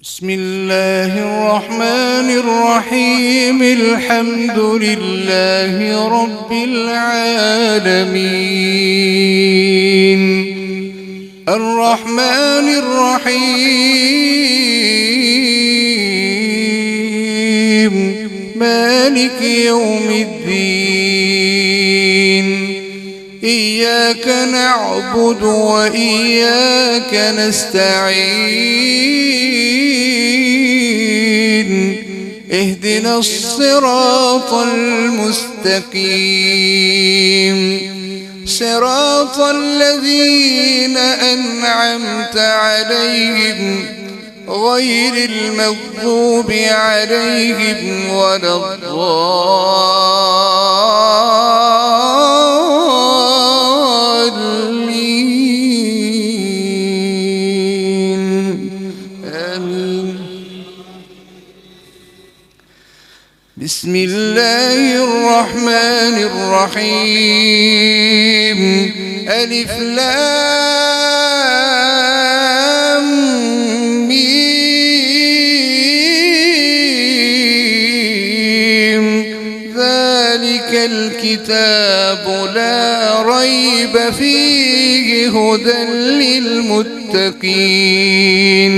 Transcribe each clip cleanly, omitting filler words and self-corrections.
بسم الله الرحمن الرحيم. الحمد لله رب العالمين الرحمن الرحيم مالك يوم الدين. إياك نعبد وإياك نستعين. اهدنا الصراط المستقيم صراط الذين أنعمت عليهم غير المغضوب عليهم ولا الضالين. آمين. بسم الله الرحمن الرحيم. ألف لام ميم. ذلك الكتاب لا ريب فيه هدى للمتقين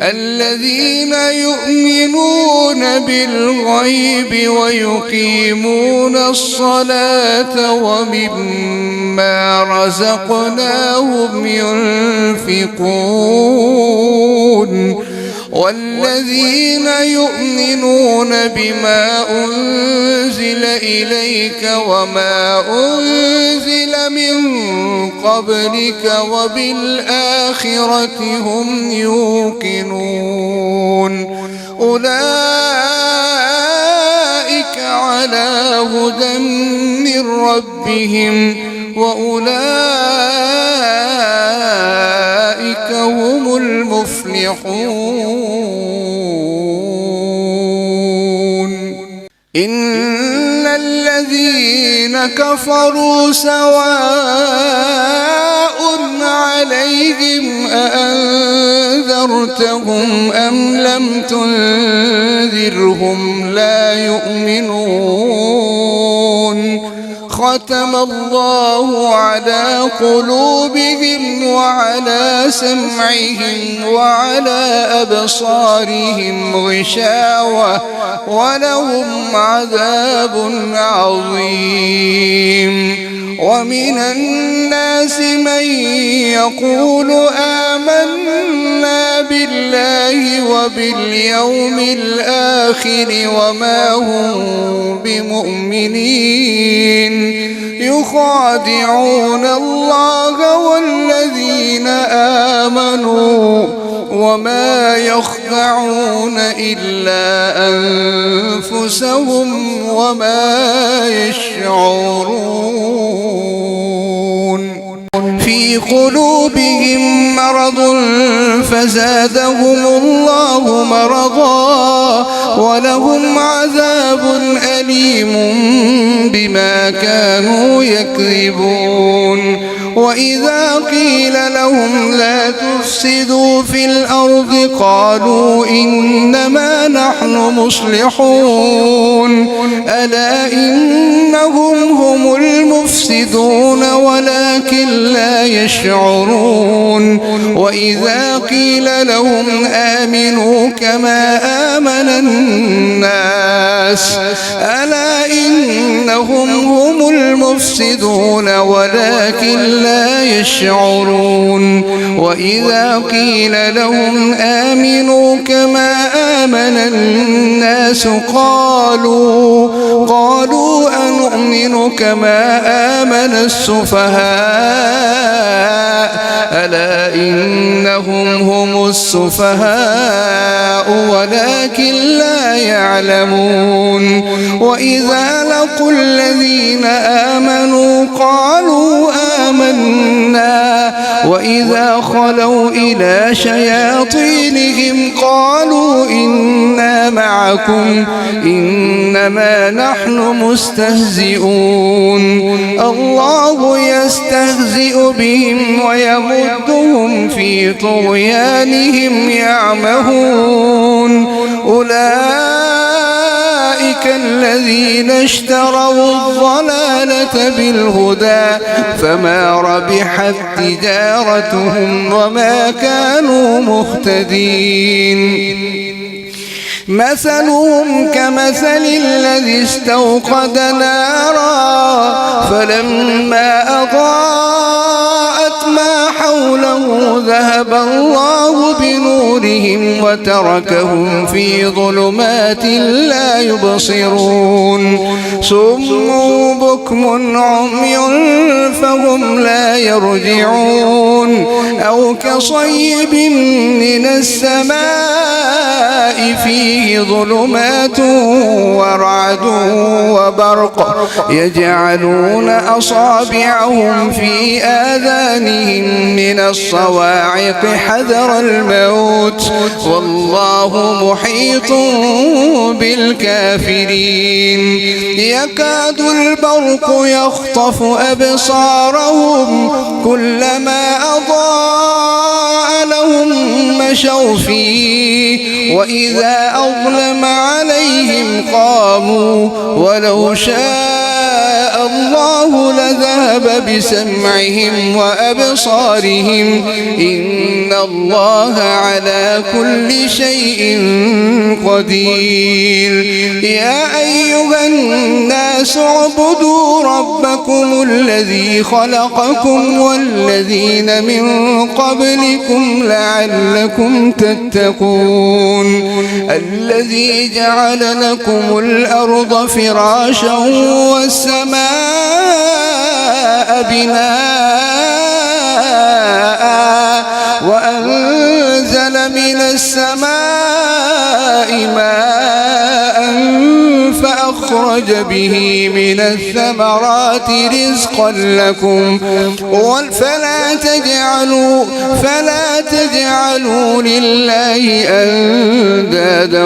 الذين يؤمنون بالغيب ويقيمون الصلاة ومما رزقناهم ينفقون والذين يؤمنون بما أنزل إليك وما أنزل من قبلك وبالآخرة هم يوقنون. أولئك على هدى من ربهم وأولئك هم المفلحون. إن الذين كفروا سواء عليهم أأنذرتهم أم لم تنذرهم لا يؤمنون. ختم الله على قلوبهم وعلى سمعهم وعلى أبصارهم غشاوة ولهم عذاب عظيم. ومن الناس من يقول آمنا بالله وباليوم الآخر وما هم بمؤمنين يخادعون الله والذين آمنوا وما يخدعون إلا أنفسهم وما يشعرون. في قلوبهم مرض فزادهم الله مرضا ولهم عذاب أليم بما كانوا يكذبون. وإذا قيل لهم لا تفسدوا في الأرض قالوا إنما نحن مصلحون. ألا إنهم هم المفسدون ولكن لا يشعرون. وإذا قيل لهم آمنوا كما آمن الناس ألا إنهم هم المفسدون ولكن لا يشعرون. وإذا قيل لهم آمنوا كما آمن الناس قالوا أنؤمن كما آمن السفهاء ألا إنهم هم السفهاء ولكن لا يعلمون. وإذا لقوا الذين آمنوا قالوا آمنا وإذا خلوا إلى شياطينهم قالوا إنا معكم إنما نحن مستهزئون الله يستهزئ بهم ويمدهم في طغيانهم يعمهون أولئك الذين اشتروا الضلالة بالهدى فما ربحت تجارتهم وما كانوا مهتدين مثلهم كمثل الذي استوقد نارا فلما أضاءت ما حوله ذهب الله بنورهم وتركهم في ظلمات لا يبصرون صم بكم عمي فهم لا يرجعون أو كصيب من السماء فيه ظلمات ورعد وبرق يجعلون أصابعهم في آذانهم من الصواعق حذر الموت والله محيط بالكافرين يكاد البرق يخطف أبصارهم كلما أضاء لهم مشوا فيه وإذا أظلم عليهم قاموا ولو شاء الله لذهب بسمعهم وأبصارهم إن الله على كل شيء قدير يا أيها الناس اعبدوا ربكم الذي خلقكم والذين من قبلكم لعلكم تتقون الذي جعل لكم الأرض فراشا والسماء بناء وأنزل من السماء ماء فأخرج به من الثمرات رزقا لكم فلا تجعلوا لله أندادا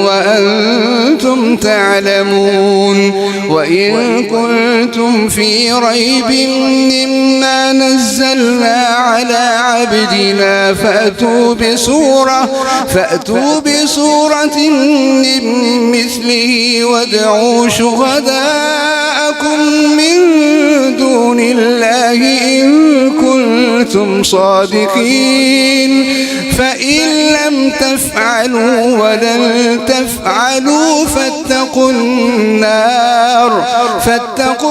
وأنتم تعلمون وإن كنتم في ريب مما نزلنا على عبدنا فأتوا بسورة من مثله وادعوا شهداءكم من دون الله إن كنتم صادقين فإن لم تفعلوا ولن تفعلوا فاتقوا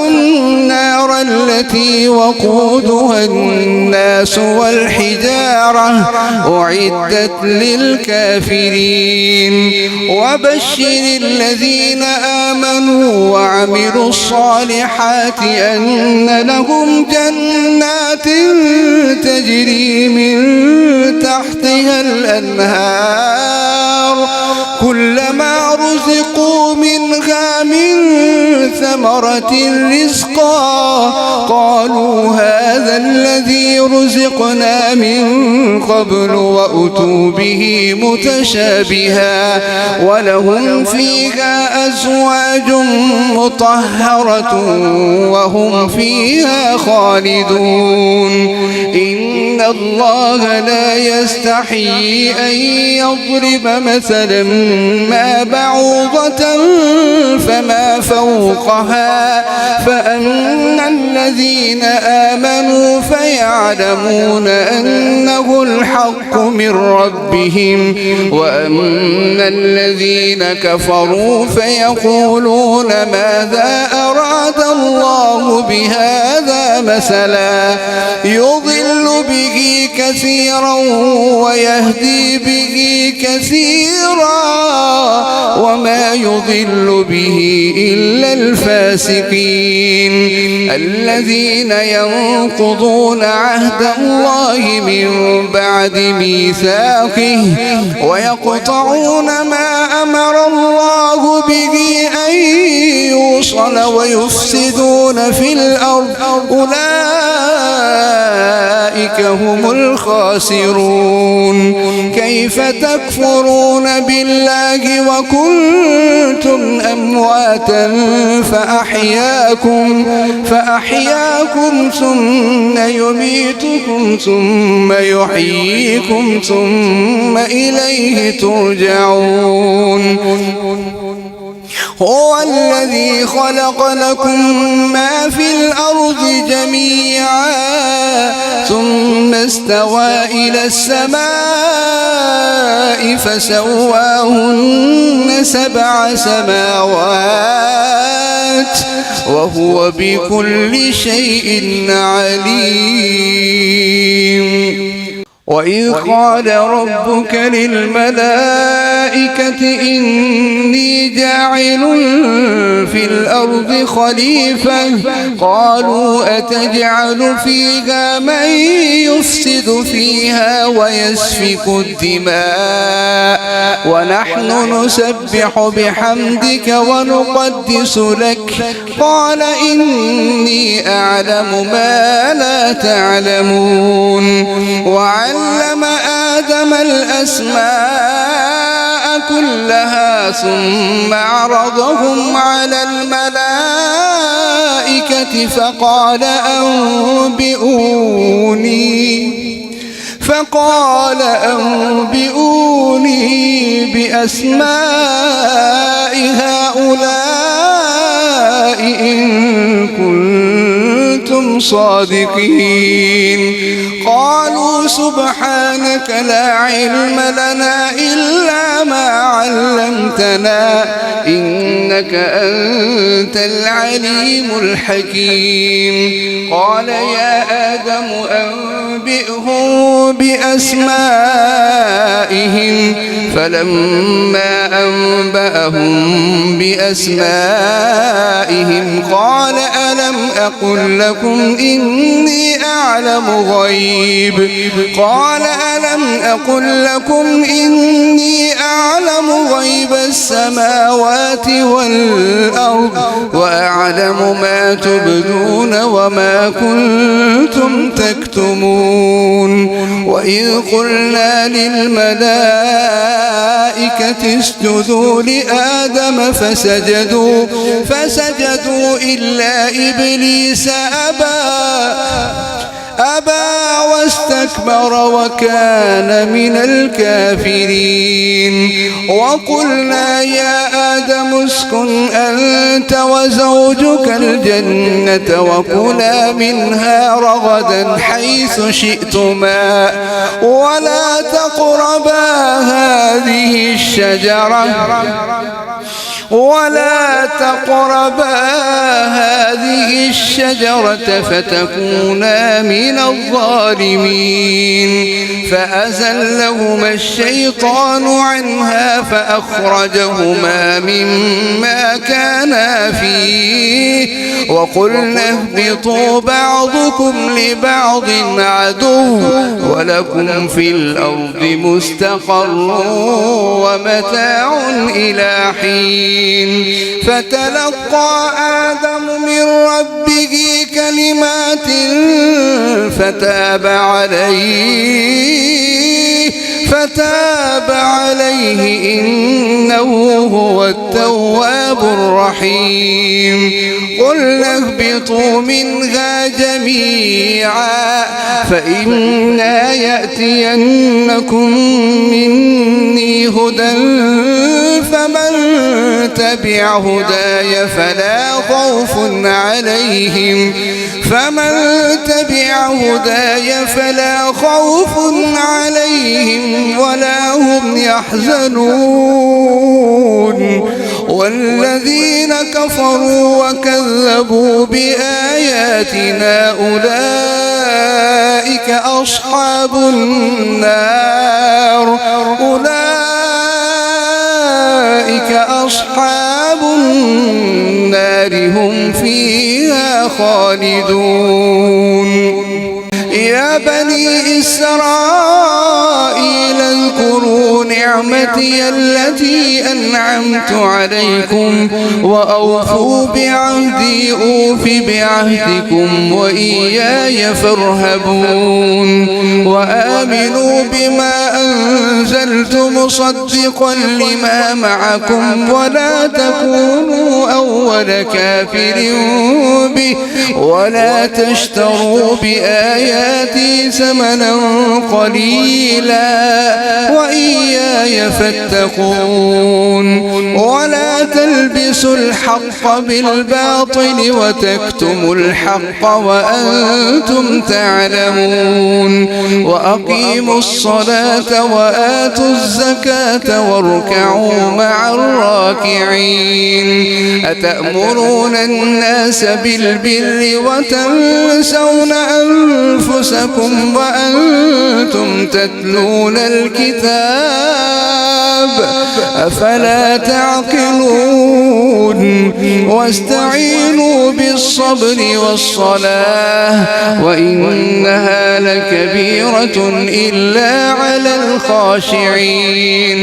النار التي وقودها الناس والحجارة أعدت للكافرين وبشر الذين آمنوا وعملوا الصالحات أن لهم جنات تجري من تحتها الأنهار كلما رزقوا منها من ثمرة رزقا قالوا هذا الذي رزقنا من قبل وأتوا به متشابها ولهم فيها أزواج مطهرة وهم فيها خالدون إن الله لا يستحيي أن يضرب مثلا ما بعوضة فما فوقها فأما الذين آمنوا فيعلمون أنه الحق من ربهم وأما الذين كفروا فيقولون ماذا أراد الله بهذا مثلا يضل به كثيرا ويهدي به كثيرا وما يضل به إلا الفاسقين الذين ينقضون عهد الله من بعد ميثاقه ويقطعون ما أمر الله به أن يوصل ويفسدون في الأرض أولئك هم الخاسرون كيف تكفرون بالله وكنتم أمواتا فأحياكم ثم يميتكم ثم يحييكم ثم إليه ترجعون هو الذي خلق لكم ما في الأرض جميعا ثم استوى إلى السماء فسواهن 7 سماوات وهو بكل شيء عليم وإذ قال ربك للملائكة إني جاعل في الأرض خليفة قالوا أتجعل فيها من يفسد فيها ويسفك الدماء ونحن نسبح بحمدك ونقدس لك قال إني أعلم ما لا تعلمون وعلم آدم الأسماء كلها ثم عرضهم على الملائكة فقال أنبئوني بأسماء هؤلاء إن كنتم صادقين قالوا سبحانك لا علم لنا إلا ما علمتنا إنك أنت العليم الحكيم قال يا آدم أنبئهم بأسمائهم فلما أنبأهم بأسمائهم قال ألم أقل لكم إني أعلم غيب قال ألم أقل لكم إني أعلم غيب السماوات والأرض وأعلم ما تبدون وما كنتم تكتمون وإذ قلنا للملائكة اسجدوا لآدم فسجدوا إلا إبليس أبى واستكبر وكان من الكافرين وقلنا يا آدم اسكن أنت وزوجك الجنة وكلا منها رغدا حيث شئتما ولا تقربا هذه الشجرة فتكونا من الظالمين فأزلهما الشيطان عنها فأخرجهما مما كانا فيه وقلنا اهبطوا بعضكم لبعض عدو ولكم في الأرض مستقر ومتاع إلى حين فتلقى آدم من ربه كلمات فتاب عليه إنه هو التواب الرحيم قلنا اهبطوا منها جميعا فإما يأتينكم مني هدى فمن تبع هداي فلا خوف عليهم ولا هم يحزنون والذين كفروا وكذبوا بآياتنا أولئك أصحاب النار النار هم فيها خالدون. يا بني إسرائيل اذكروا نعمتي التي أنعمت عليكم وأوفوا بعهدي أوف بعهدكم وإياي فارهبون. وآمنوا بما أنزلت مصدقا لما معكم ولا تكونوا أول كافر به ولا تشتروا بآياتي ثمنا قليلا وإياي فاتقون. ولا تلبسوا الحق بالباطل وتكتموا الحق وأنتم تعلمون. وأقيموا الصلاة وآتوا الزكاة واركعوا مع الراكعين. أتأمرون الناس بالبر وتنسون أنفسكم وأنتم تتلون الكتاب أفلا تعقلون. واستعينوا بالصبر والصلاة وإنها لكبيرة إلا على الخاشعين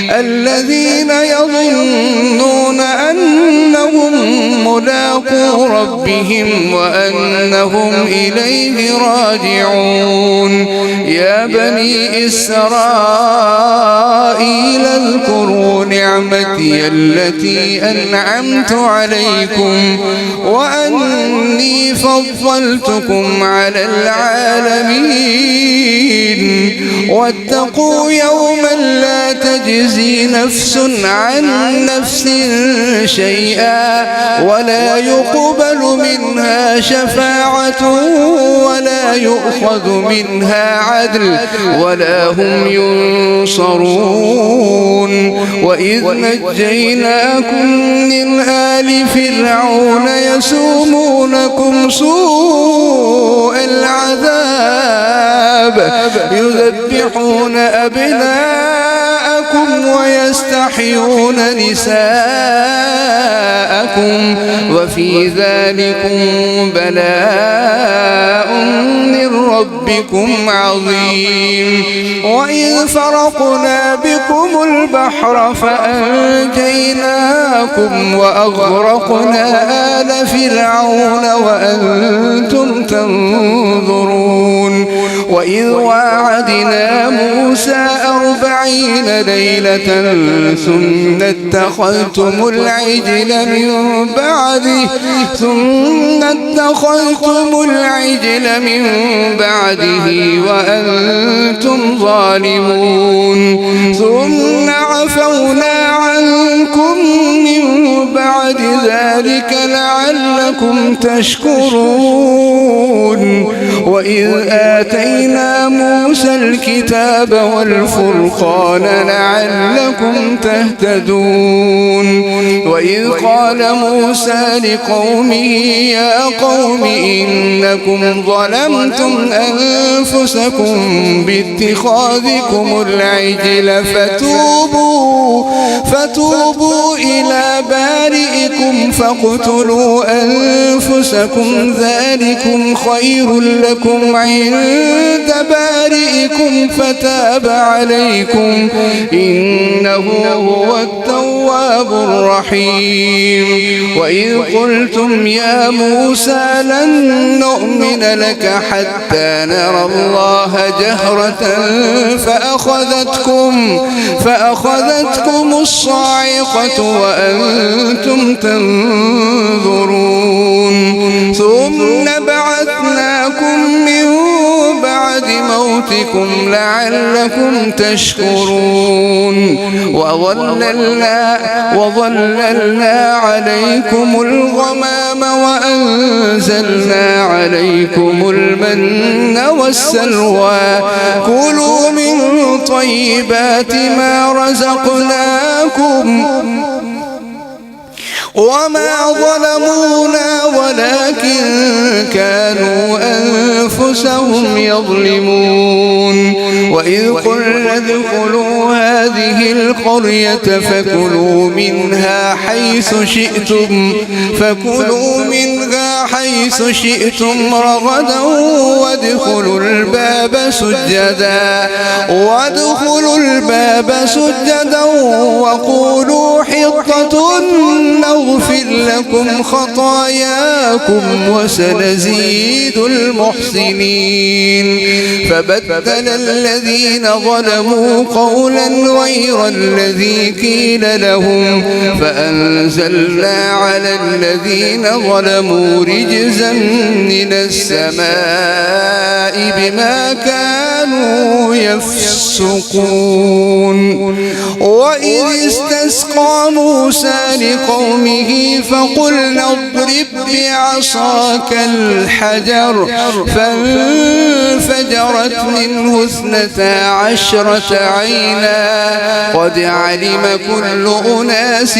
الذين يظنون أنهم ملاقو ربهم وأنهم إليه راجعون. يا بني إسرائيل اذكروا نعمتي التي أنعمت عليكم وأني فضلتكم على العالمين. واتقوا يوما لا تجزي نفس عن نفس شيئا ولا يقبل منها شفاعة ولا يؤخذ منها عدل ولا هم ينصرون. وإذ نجيناكم من آل فرعون يسومونكم سوء العذاب يذبحون أبناءكم ويستحيون نساءكم وفي ذلكم بلاء من ربكم عظيم. وإذ فرقنا بكم البحر فأنجيناكم وأغرقنا آل فرعون وأنتم تنظرون. وإذ واعدنا موسى 40 ليلة ثم اتخذتم العجل من بعده وأنتم ظالمون. ثم عفونا عنكم من بعد ذلك لعلكم تشكرون. وإذ آتينا موسى الكتاب والفرقان لعلكم تهتدون. وإذ قال موسى لقومه يا قوم إنكم ظلمتم أنفسكم باتخاذكم العجل فتوبوا إلى بارئكم فاقتلوا أنفسكم ذلكم خير لكم عند بارئكم فتاب عليكم إنه هو التواب الرحيم. وإذ قلتم يا موسى لن نؤمن لك حتى نرى الله جهرة فأخذتكم الصاعقة وأنتم تنظرون. ثم بعثناكم من بعد موتكم لعلكم تشكرون. وظللنا عليكم الغمام وأنزلنا عليكم المن والسلوى كلوا من طيبات ما رزقناكم وما ظلمونا ولكن كانوا أنفسهم يظلمون. وإذ قلنا ادخلوا ادخلوا هذه القرية فكلوا منها حيث شئتم رغدا وادخلوا الباب سجدا وقولوا حطة نغفر لكم خطاياكم وسنزيد المحسنين. فبدل الذين ظلموا قولا غير الذي قيل لهم فأنزلنا على الذين ظلموا رجزا من السماء بما كانوا يفسقون. وإذ استسقى موسى لقومه فقلنا اضرب بعصاك الحجر فانفجرت منه 12 عينا قد علم كل أناس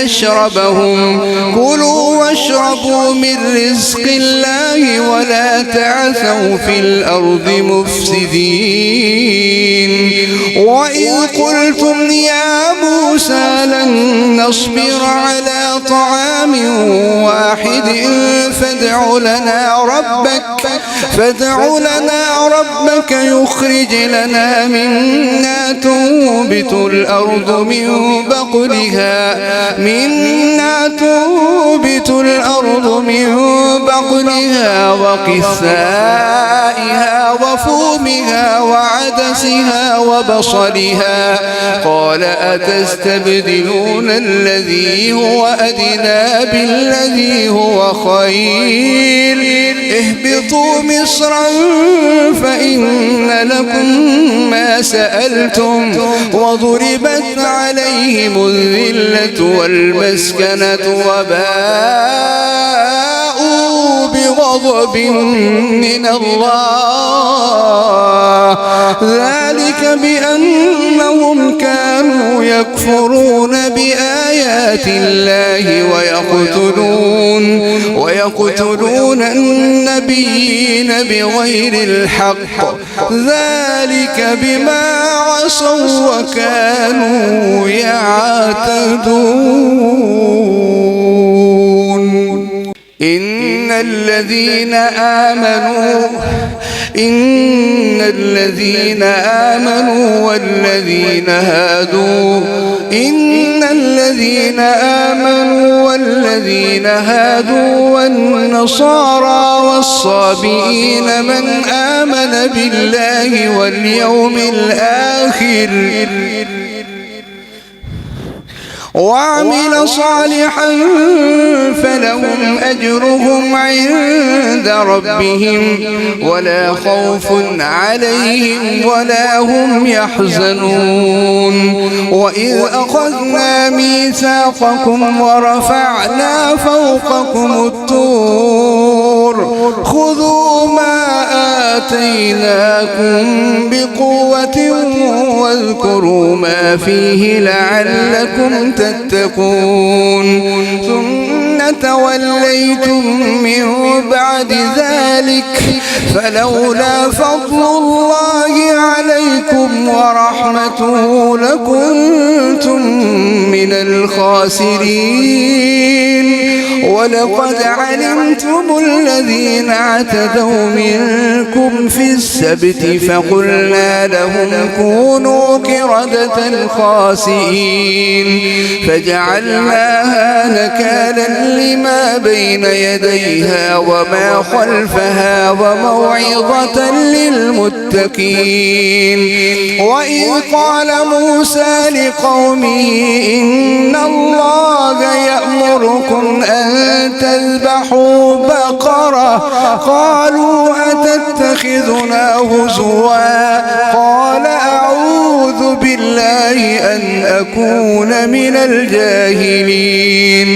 مشربهم كلوا واشربوا من رزق الله ولا تعثوا في الأرض مفسدين. وإذ قلتم يا موسى لن نصبر على طعام واحد فادع لنا ربك يخرج لنا مما تنبت الأرض من بقلها وقثائها وفومها وعدسها وبصلها قال أتستبدلون الذي هو أدنى بالذي هو خير اهبطوا مصرا فإن لكم ما سألتم وضربت عليهم الذلة والمسكنة وباءوا بغضب من الله ذلك بأنهم كانوا يكفرون بآيات الله ويقتلون النبيين بغير الحق ذلك بما عصوا وكانوا يعتدون. إن الذين آمنوا والذين هادوا والنصارى والصابئين من آمن بالله واليوم الآخر وعمل صالحا فلهم أجرهم عند ربهم ولا خوف عليهم ولا هم يحزنون. وإذ أخذنا ميثاقكم ورفعنا فوقكم الطور خذوا ما آتيناكم بقوة واذكروا ما فيه لعلكم تتقون. ثم توليتم من بعد ذلك فلولا فضل الله عليكم ورحمته لكنتم من الخاسرين. ولقد علمتم الذين اعتدوا منكم في السبت فقلنا لهم كونوا قردة خاسئين فجعلناها نكالا لما بين يديها وما خلفها وموعظة للمتقين. وإذ قال موسى لقومه إن الله يأمركم أن تذبحوا بقرة قالوا أتتخذنا هزوا قال أعوذ بالله أن أكون من الجاهلين.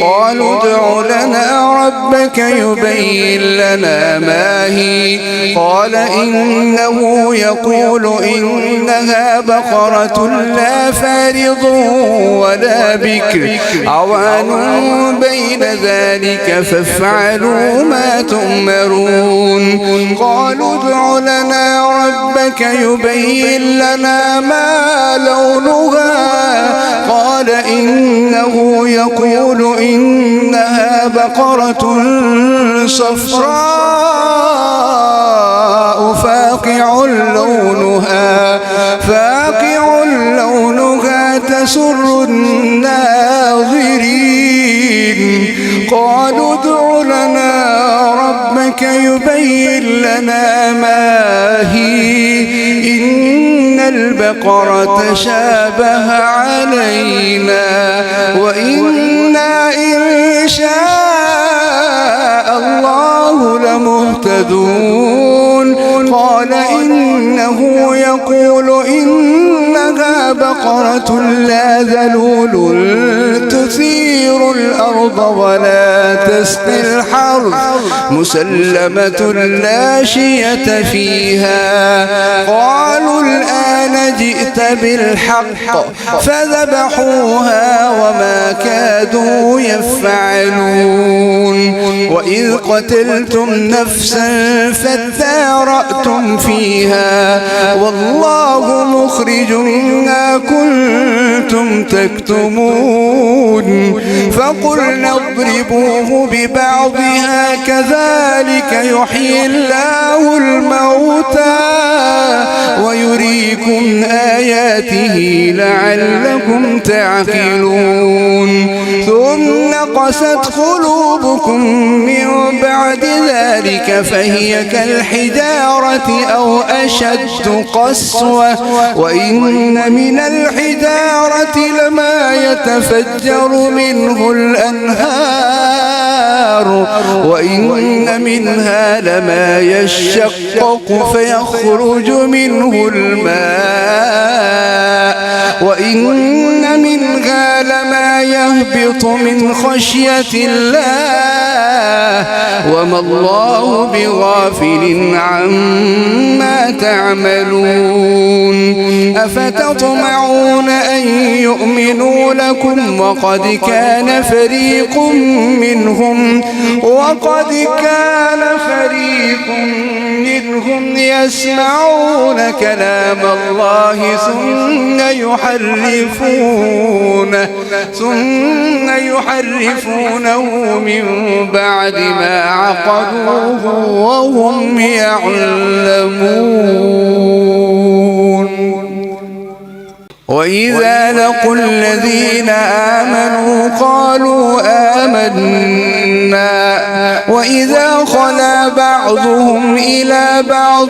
قالوا ادع لنا ربك يبين لنا ما هي قال إنه يقول إنها بقرة لا فارض ولا بكر عوان بين ذلك فافعلوا ما تؤمرون. قالوا ادع لنا ربك يبين لنا ما ما لونها قال إنه يقول إنها بقرة صفراء فاقع لونها تسر الناظرين قالوا ادع لنا ربك يبين لنا ما هي إن البقرة تشابه علينا وإنا إن شاء الله لمهتدون قال إنه يقول إنها بقرة لا ذلول تثير الأرض ولا تسقي الحرث مسلمة لا شية فيها قالوا الآن جئت بالحق فذبحوها وما كادوا يفعلون وإذ قتلتم نفسا فادارأتم فيها والله مخرج ما كنتم تكتمون فقلنا اضربوه ببعضها كذلك يحيي الله الموتى ويريكم آياته لعلكم تعقلون ثم قست قلوبكم من بعد ذلك فهي كالحجارة أو أشد قسوة وإن من الحجارة لما يتفجر منه الأنهار وإن منها لما يشقق فيخرج منه الماء وإن منها لما يهبط من خشية الله وما الله بغافل عما تعملون أفتطمعون أن يؤمنوا لكم وقد كان فريق منهم يسمعون كلام الله ثم يحرفونه من بعد ما عقلوه وهم يعلمون وإذا لقوا الذين آمنوا قالوا آمنا وإذا خلا بعضهم إلى بعض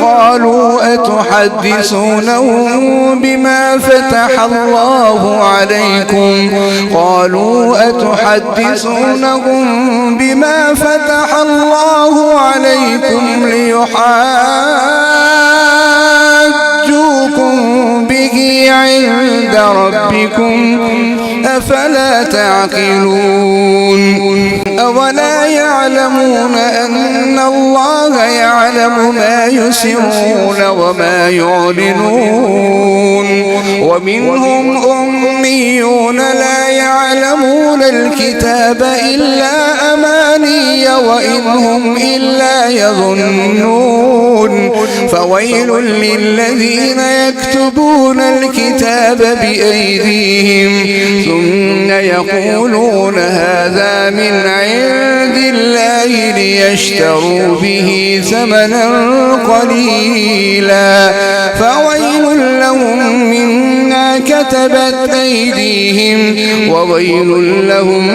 قالوا أتحدثونهم بما فتح الله عليكم ليحاجوكم به عند ربكم أفلا تعقلون أولا يعلمون أن الله يعلم ما يسرون وما يعلنون ومنهم أميون لا يعلمون الكتاب إلا أماني وإن هم إلا يظنون فويل للذين يكتبون الكتاب بأيديهم ثم يقولون هذا من عند الله ليشتروا به ثمنا قليلا فويل لهم مما كتبت أيديهم وويل لهم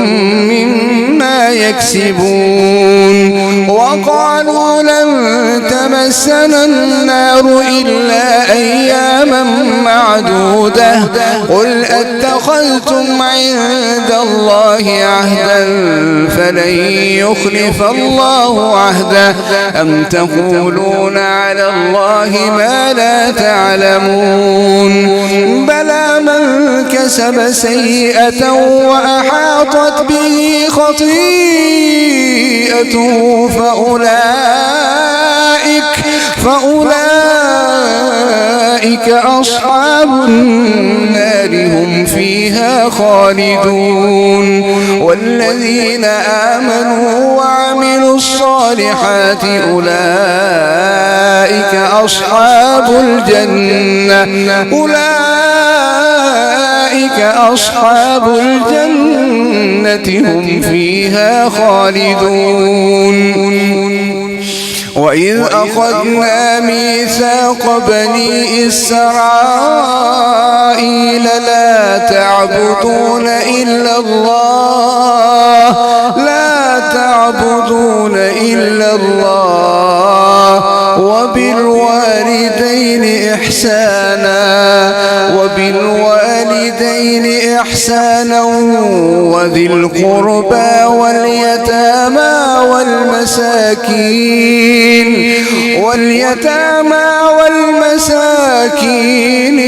مما يكسبون وقالوا لن تمسنا النار إلا أياما معدودة قل أتخذتم عند الله عهدا فلن يخلف الله عهده أم تقولون على الله ما لا تعلمون بلى من كسب سيئة وأحاطت به خطيئته فأولئك أصحاب النار هم فيها فيها خالدون والذين آمنوا وعملوا الصالحات أولئك أصحاب الجنة هم فيها خالدون وإذ أخذنا ميثاق بني إسرائيل لا تعبدون إلا الله وبالوالدين إحسانا وذي القربى واليتامى والمساكين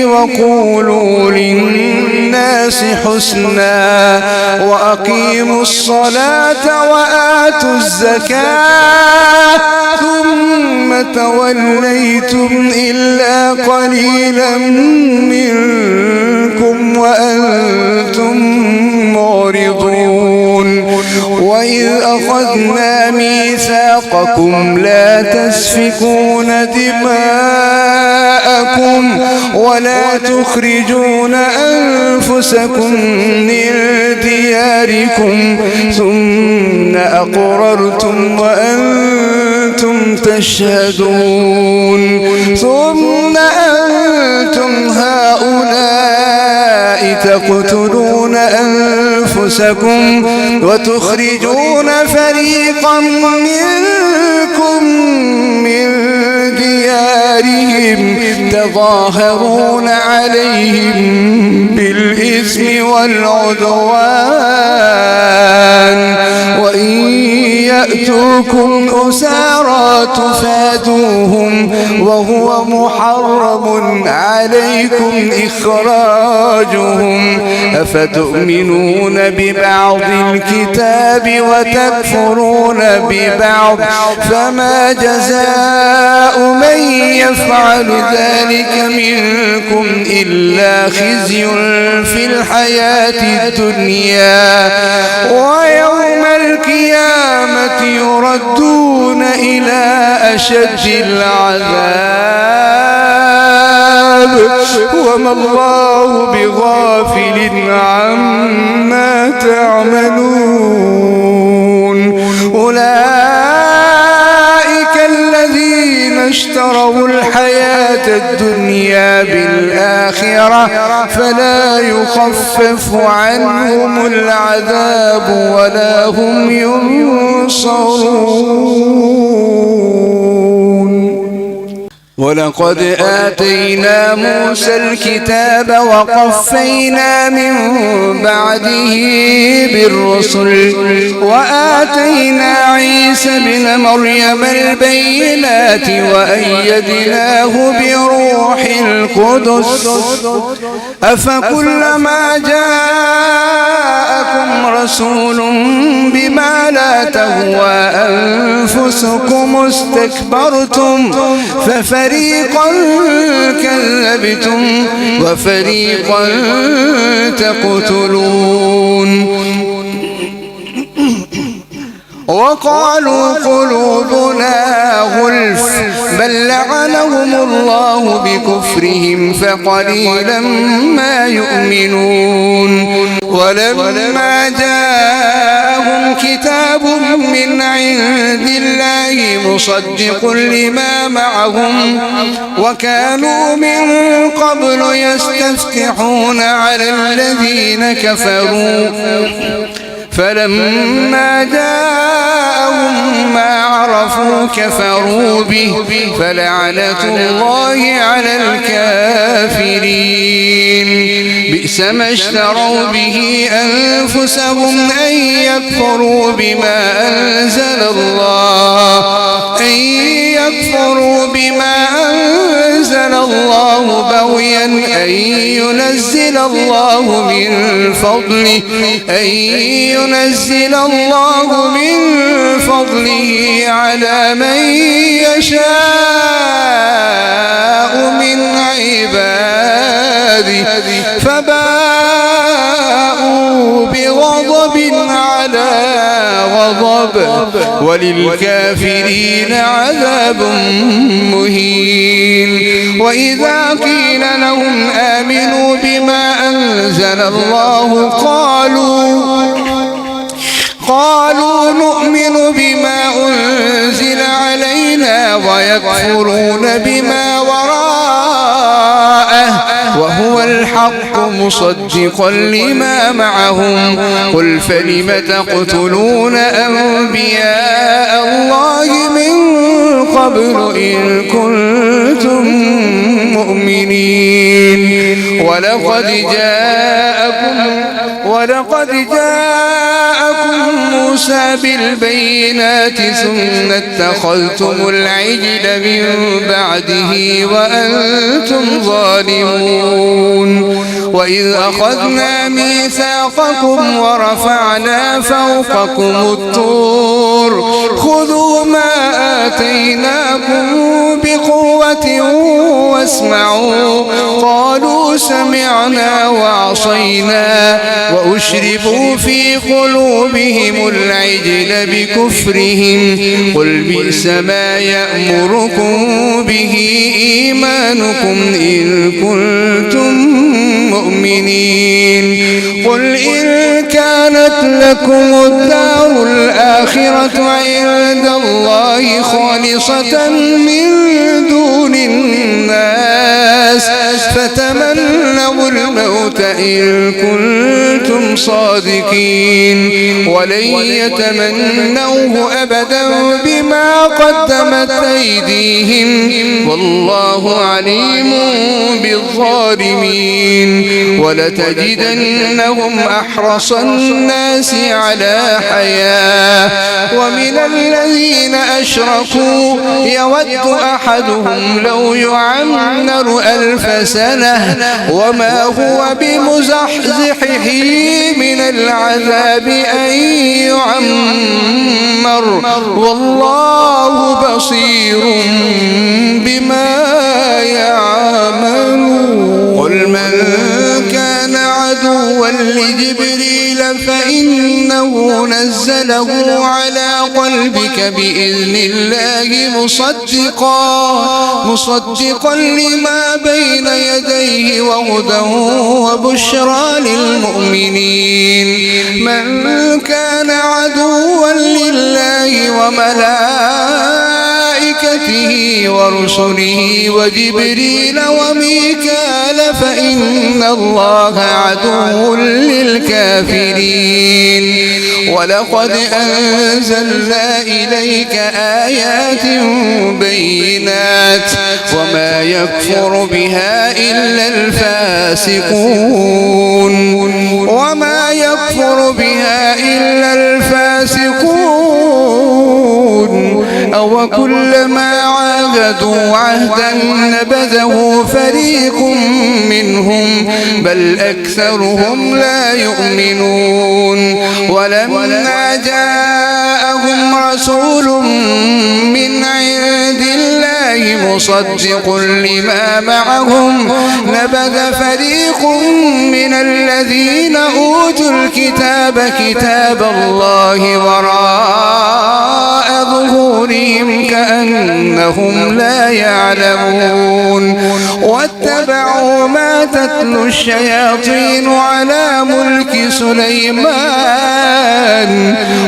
وقولوا للناس حسنا وأقيموا الصلاة وآتوا الزكاة ثم توليتم إلا قليلا منكم وأنتم معرضون وإذ أخذنا ميثاقكم لا تسفكون دماءكم ولا تخرجون أنفسكم من دياركم ثم أقررتم وأنتم تشهدون ثم أنتم هؤلاء تقتلون أنفسكم وتخرجون فريقا منكم من ديارهم تظاهرون عليهم بالإثم والعدوان وإن يأتوكم أسارى تفادوهم وهو محرم عليكم إخراجهم أفتؤمنون ببعض الكتاب وتكفرون ببعض فما جزاء من يفعل ذلك منكم إلا خزي في الحياة الدنيا ويوم القيامة يردون إلى أشد العذاب وما الله بغافل عما تعملون أولئك الذين اشتروا الحياة الدنيا بالآخرة فلا يخفف عنهم العذاب ولا هم ينصرون ولقد آتينا موسى الكتاب وقفينا من بعده بالرسل وآتينا عيسى ابن مريم البينات وأيدناه بروح القدس أفكلما جاءكم رسول بما لا تهوى أنفسكم استكبرتم ففريقا كذبتم وفريقا تقتلون وقالوا قلوبنا غلف بل لعنهم الله بكفرهم فقليلا ما يؤمنون ولما جاءهم كتاب من عند الله مصدق لما معهم وكانوا من قبل يستفتحون على الذين كفروا فلما جاءهم ما عرفوا كفروا به فلعنة الله على الكافرين بئس ما اشتروا به أنفسهم أن يكفروا بما أنزل الله بغيا أن ينزل الله من فضله على من يشاء من عباده فباءوا بغضب على غضب وللكافرين عذاب مهين. وإذا قيل لهم آمنوا بما أنزل الله قالوا نؤمن بما أنزل علينا ويكفرون بما وراءه وهو الحق مصدقا لما معهم. قل فلم تقتلون أنبياء الله من قبل إن كنتم مؤمنين. ولقد جاءكم موسى بالبينات ثم اتخذتم العجل من بعده وأنتم ظالمون. وإذ أخذنا ميثاقكم ورفعنا فوقكم الطور خذوا ما آتيناكم بقوة واسمعوا قالوا سمعنا وعصينا وأشربوا في قلوبهم العجل بكفرهم. قل بئس ما يأمركم به إيمانكم إن كنتم مؤمنين. قل إن كانت لكم الدار الآخرة عند الله خالصة من دون الناس فتمنوا الموت إن كنتم صادقين ولن يتمنوه أبدا بما قدمت أيديهم والله عليم بالظالمين. ولتجدنهم أحرص الناس على حياة ومن الذين أشركوا يود أحدهم لو يعمر 1000 سنة وما هو بمزحزحه من العذاب أن يعمر والله بصير بما يعملون. قل من كان عدوا لجبريل فإنه نزله على قلبك بإذن الله مصدقا لما بين يديه وهدى وبشرى للمؤمنين. من كان عدوا لله وملائكته ورسله وجبريل وميكال فإن الله عدو للكافرين. ولقد أنزلنا إليك آيات بينات وما يكفر بها إلا الفاسقون أو كلما عاهدوا عهدا نبذه فريق منهم بل أكثرهم لا يؤمنون. ولما جاءهم رسول من عند الله مصدق لما معهم نبذ فريق من الذين أوتوا الكتاب كتاب الله وراء ظهورهم كأنهم لا يعلمون. واتبعوا ما تتلو الشياطين على ملك سليمان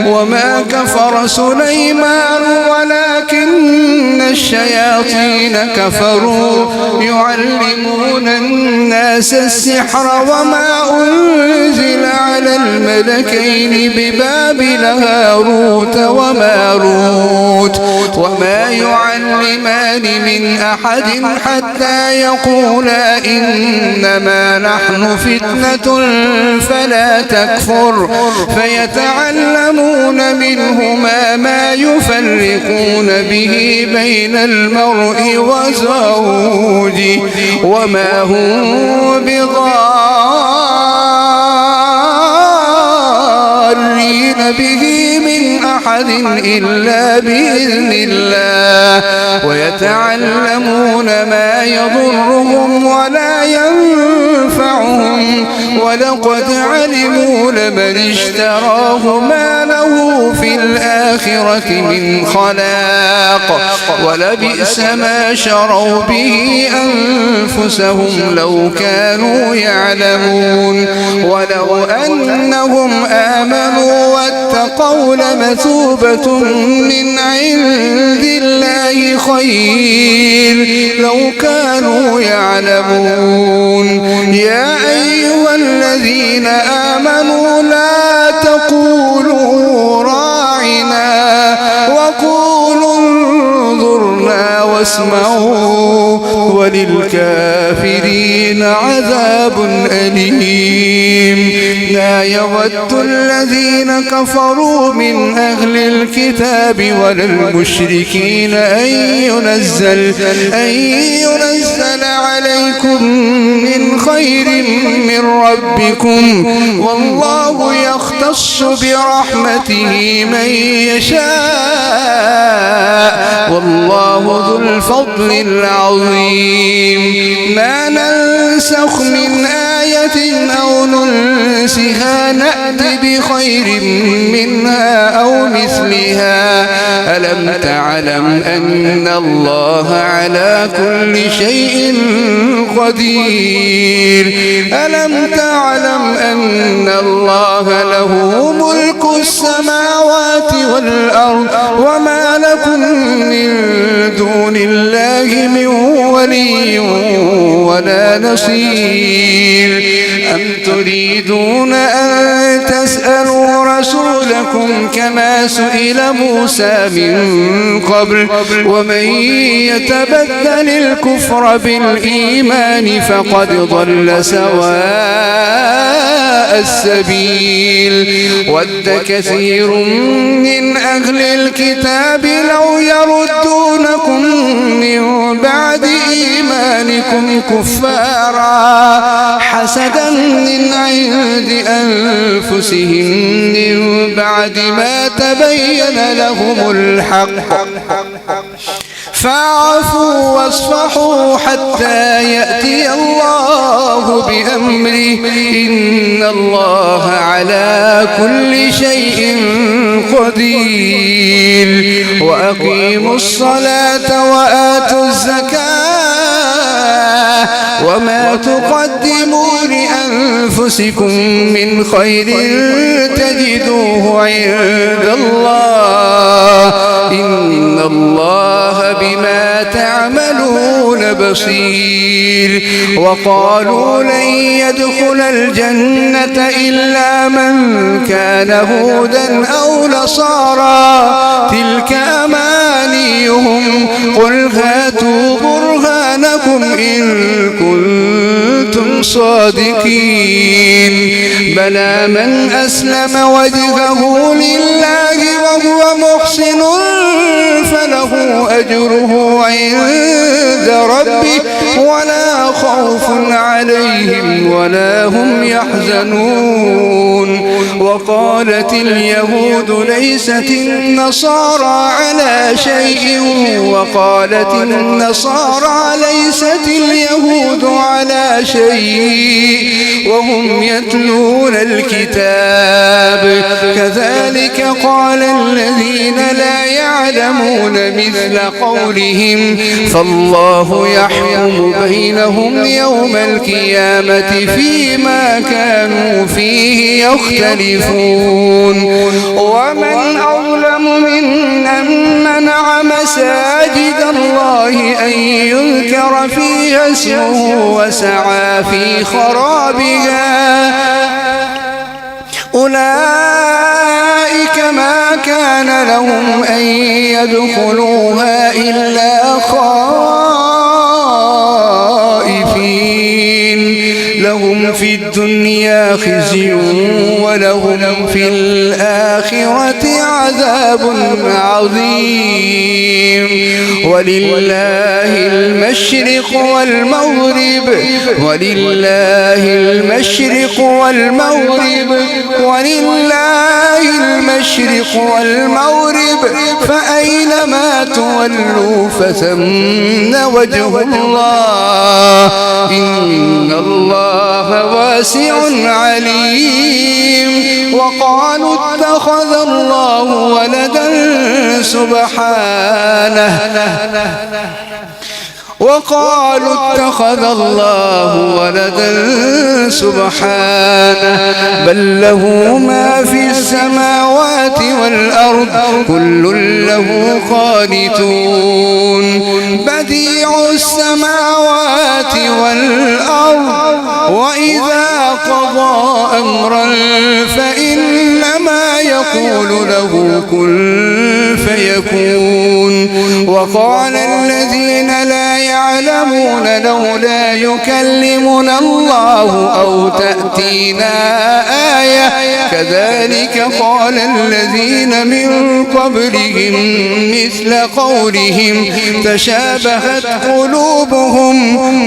وما كفر سليمان ولكن الشياطين كفروا يعلمون الناس السحر وما أنزل على الملكين ببابل هاروت وماروت وما يعلمان من أحد حتى يقولا إنما نحن فتنة فلا تكفر فيتعلمون منهما ما يفرقون به بين المرء وزوجه وما هم بضارين به من أحد إلا بإذن الله ويتعلمون ما يضرهم ولا ينفعهم ولقد علموا لمن اشتراه ما له في الآخرة من خلاق ولبئس ما شروا به أنفسهم لو كانوا يعلمون ولو أنهم آمنوا واتقوا لمثوبة من عند الله خير لو كانوا يعلمون يا أيها الذين آمنوا لا تقولوا راعنا وقولوا انظرنا واسمعوا وللكافرين عذاب أليم لا يود الذين كفروا من أهل الكتاب ولا المشركين أن ينزل عليكم من خير من ربكم والله يختص برحمته من يشاء والله ذو الفضل العظيم ما ننسخ من آية أو ننسها نأت بخير منها أو مثلها ألم تعلم أن الله على كل شيء قدير ألم تعلم أن الله له ملك السماوات والأرض وما لكم من دون الله من ولي ولا نصير أم تريدون أن تسألوا رسولكم كما سئل موسى من قبل ومن يتبدل الكفر بالإيمان فقد ضل سواء السبيل ود كثير من أهل الكتاب لو يردونكم من بعد إيمانكم كفارا حسدا من عند أنفسهم من بعد ما تبين لهم الحق فاعفوا واصفحوا حتى يأتي الله بأمره إن الله على كل شيء قدير وأقيموا الصلاة وآتوا الزكاة وما تقدموا لأنفسكم من خير تجدوه عند الله إن الله بما تعملون بصير وقالوا لن يدخل الجنة إلا من كان هودا أو نصارى تلك أمانيهم قل هاتوا برهانكم إن كنتم صادقين بلى من أسلم وجهه لله وهو محسن فله أجره عند ربه ولا خوف عليهم ولا هم يحزنون وقالت اليهود ليست النصارى على شيء وقالت النصارى ليست اليهود على شيء وهم يتلون الكتاب كذلك قال الذين لا يعلمون مثل قولهم فالله يحكم بينهم يوم القيامة فيما كانوا فيه يختلفون ومن أظلم ممن منع مساجد الله أن يذكر فيها اسمه وسعى في خرابها أولئك ما كان لهم أن يدخلوها إلا خائفين لهم في الدنيا خزي ولهم في الآخرة عذاب عظيم ولله المشرق والمغرب ولله المشرق والمغرب ولله المشرق والمغرب فأينما تولوا فثم وجه الله إن الله واسع عليم. وقالوا اتخذ الله ولدا سبحانه بل له ما في السماوات والأرض كل له قانتون بديع السماوات والأرض وإذا قضى أمرا فإنما يقول له كن فيكون. وقال الذين لا يعلمون لولا يكلمنا الله أو تأتينا آية كذلك قال الذين من قبلهم مثل قولهم تشابهت قلوبهم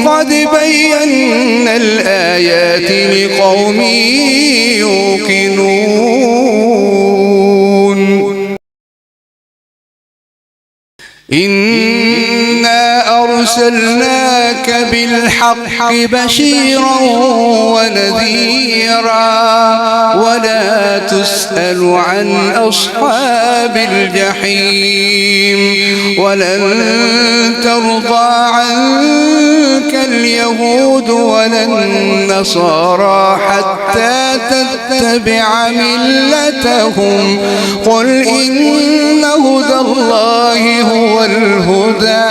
قد بينا الآيات لقوم يوقنون. إنا أرسلناك بالحق بشيرا ونذيرا ولا تسأل عن أصحاب الجحيم ولن ترضى عنك اليهود ولا النصارى حتى تتبع ملتهم قل إن هدى الله هو الهدى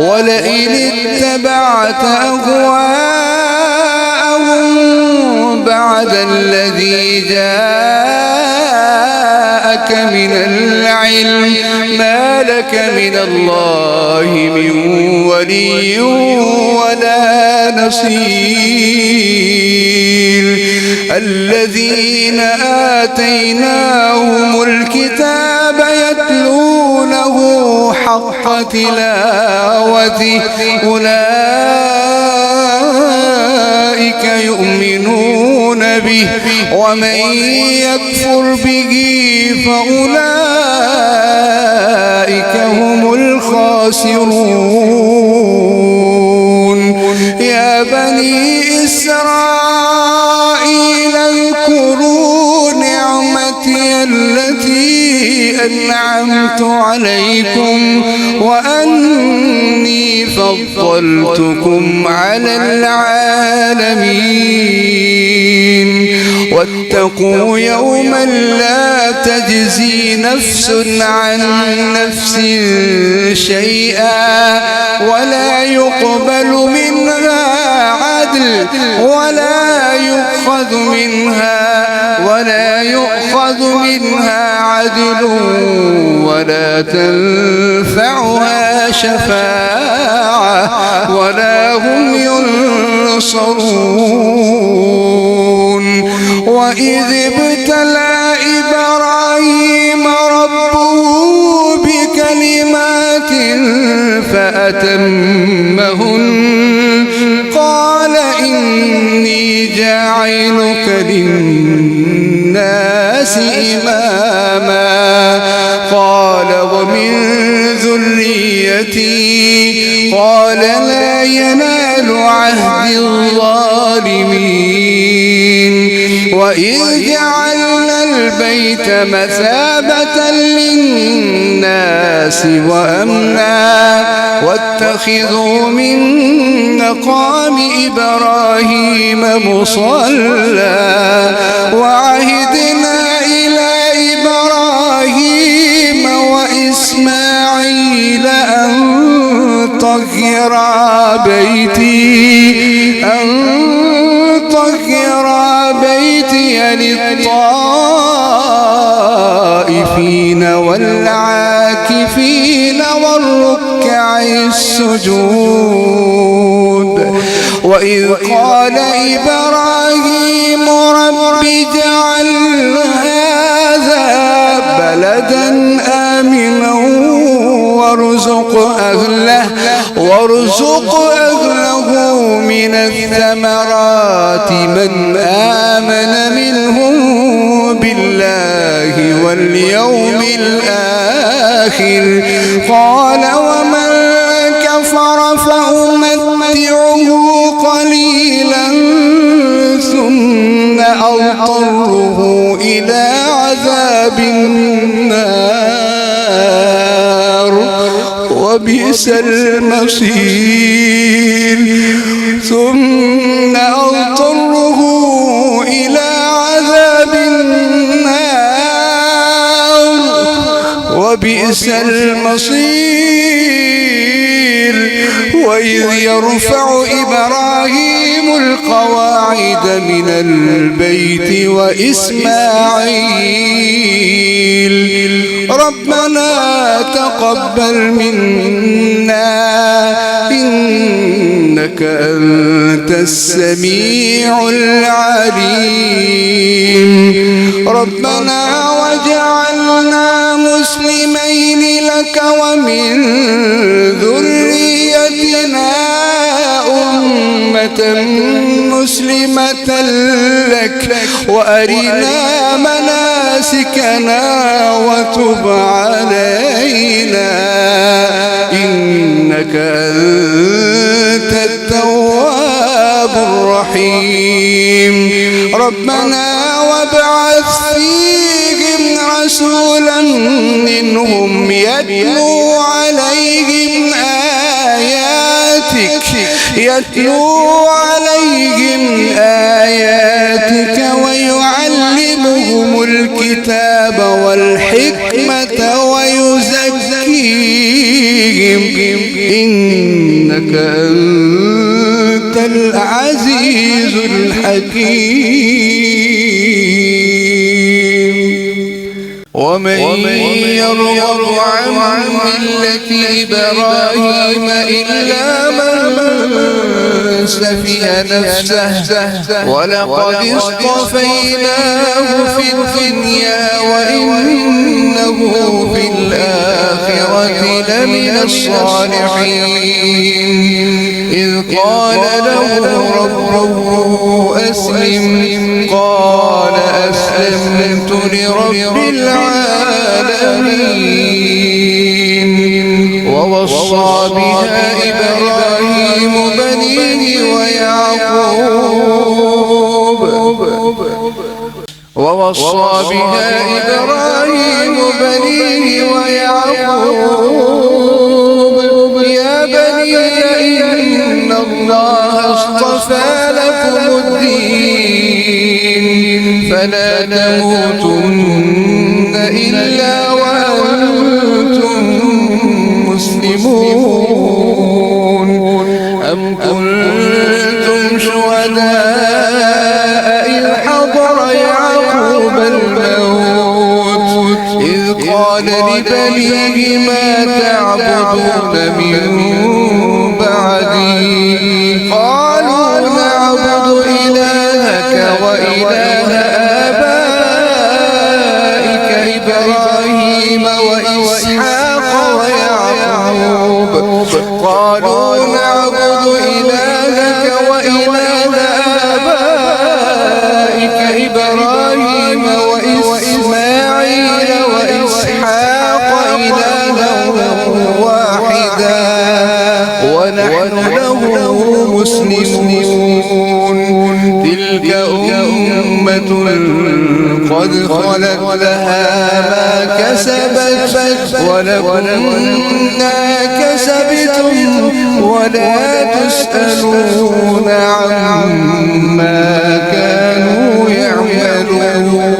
ولئن اتبعت أهواءهم بعد الذي جاءك من العلم ما لك من الله من ولي ولا نصير. الذين آتيناهم الكتاب يتلونه حق تلاوته أولئك يؤمنون به ومن يكفر به فأولئك هم الخاسرون. يا بني إسرائيل اذكروا نعمتي التي أنعمت عليكم وأني فضلتكم على العالمين. واتقوا يوما لا تجزي نفس عن نفس شيئا ولا يقبل منها عدل ولا يؤخذ منها عدل ولا تنفعها شفاعة ولا هم ينصرون. وإذ ابتلى إبراهيم ربه بكلمات فأتمهن قال إني جاعلك للناس إماما قال ومن ذريتي قال لا ينال عهد الظالمين. وإذ جعلنا البيت مثابة للناس وأمنا واتخذوا من مقام إبراهيم مصلى وعهدنا إلى إبراهيم وإسماعيل أن طهر بيتي للطائفين والعاكفين والركع السجود. وإذ قال إبراهيم رب اجعل هذا بلدا آمنا وارزق أهله من الثمرات من آمن منهم بالله الآخر قال ومن كفر فأمتعه قليلا ثم أضطره إلى عذاب النار وبئس المصير ثم أضطره إلى عذاب النار وبئس المصير وإذ يرفع إبراهيم القواعد من البيت وإسماعيل ربنا تقبل منا إنك أنت السميع العليم ربنا وجعلنا مسلمين لك ومن ذريتنا أمة مسلمة لك وأرنا مناسكنا وتب علينا إنك أنت التواب الرحيم ربنا وابعث فيهم رسولا منهم يتلو عليهم آياتك ويعلمهم الكتاب والحكمة ويزكيهم إنك أنت العزيز الحكيم ومن يرغب عن ملة إبراهيم إلا من سفه نفسه ولقد اصطفيناه في الدنيا وإنه في الآخرة لمن الصالحين إذ قال له ربه أسلم قال أسلمت لرب العالمين ووصى بها إبراهيم بنيه ويعقوب يا بني إن الله اصطفى لكم الدين فلا تموتن إلا وأنتم مسلمون أم كنتم شهداء إذ حضر يعقوب الموت إذ قال لبنيه ما تعبدون من بعدي قالوا نعبد إلهك وإله آبائك إبراهيم وإسحاق ويعقوب قالوا نعبد إلهك وإله آبائك إبراهيم وإسماعيل وإسحاق إلها واحدا ونحن له مسلمون تلك أمة قد خلت لها ما كسبت ولكم ما كسبتم ولا تسألون عما كانوا يعملون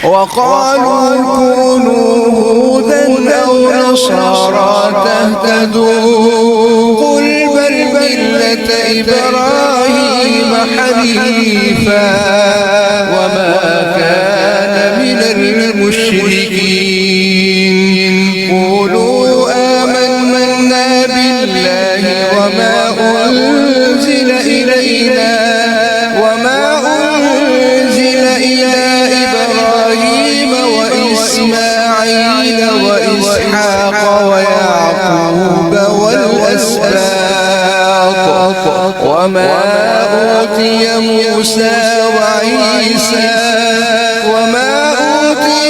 وقالوا كونوا هودا أو نصارى تهتدوا قل بل ملة إبراهيم حنيفا وما كان من المشركين قولوا آمنا بالله وما أنزل إلينا وما أنزل إلى إبراهيم وإسماعيل وإسحاق ويعقوب والأسباط وما أوتي موسى وعيسى وما أوتي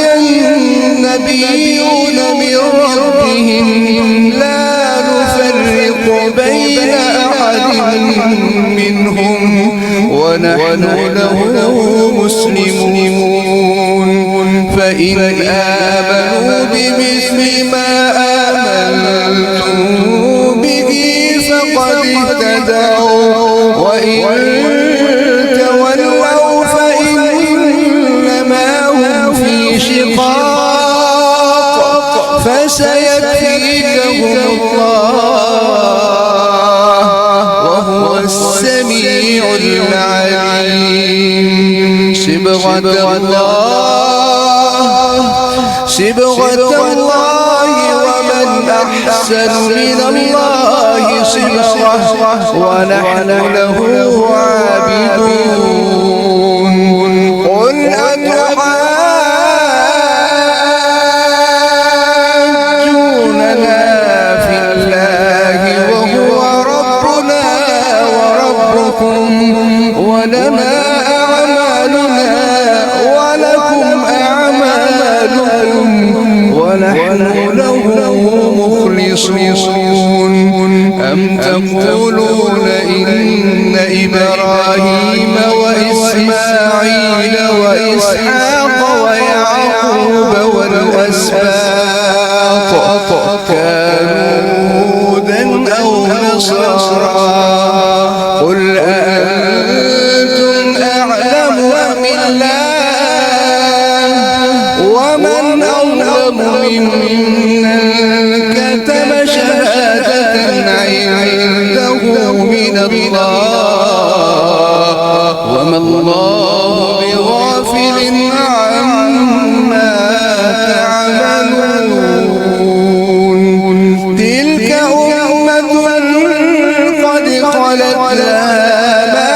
نبيون من ربهم لا نفرق بين أحد منهم ونحن له مسلمون فإن آمنوا بمثل ما آمنتم به فقد اهتدوا وإن تولوا فإنما هم في شقاق فسيكفيكهم الله وهو السميع العليم صبغة الله ومن أحسن من الله صبغة ونحن له عابدون قل أتحاجوننا في الله وهو ربنا وربكم ولنا أعمالنا ولكم أعمالكم ونحن له مخلصون أم تقولون إن إبراهيم وإسماعيل وإسحاق ويعقوب والأسباط كانوا هودا أو نصارى قل أأنتم أعلم أم الله ومن أظلم ممن كتم شهادة عنده من الله وما الله بغافل عما تعملون تلك أمة قد خلت لها ما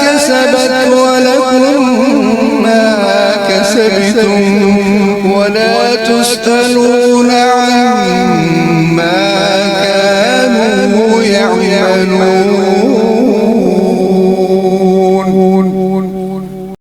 كسبت ولكم ما كسبتم ولا تسألون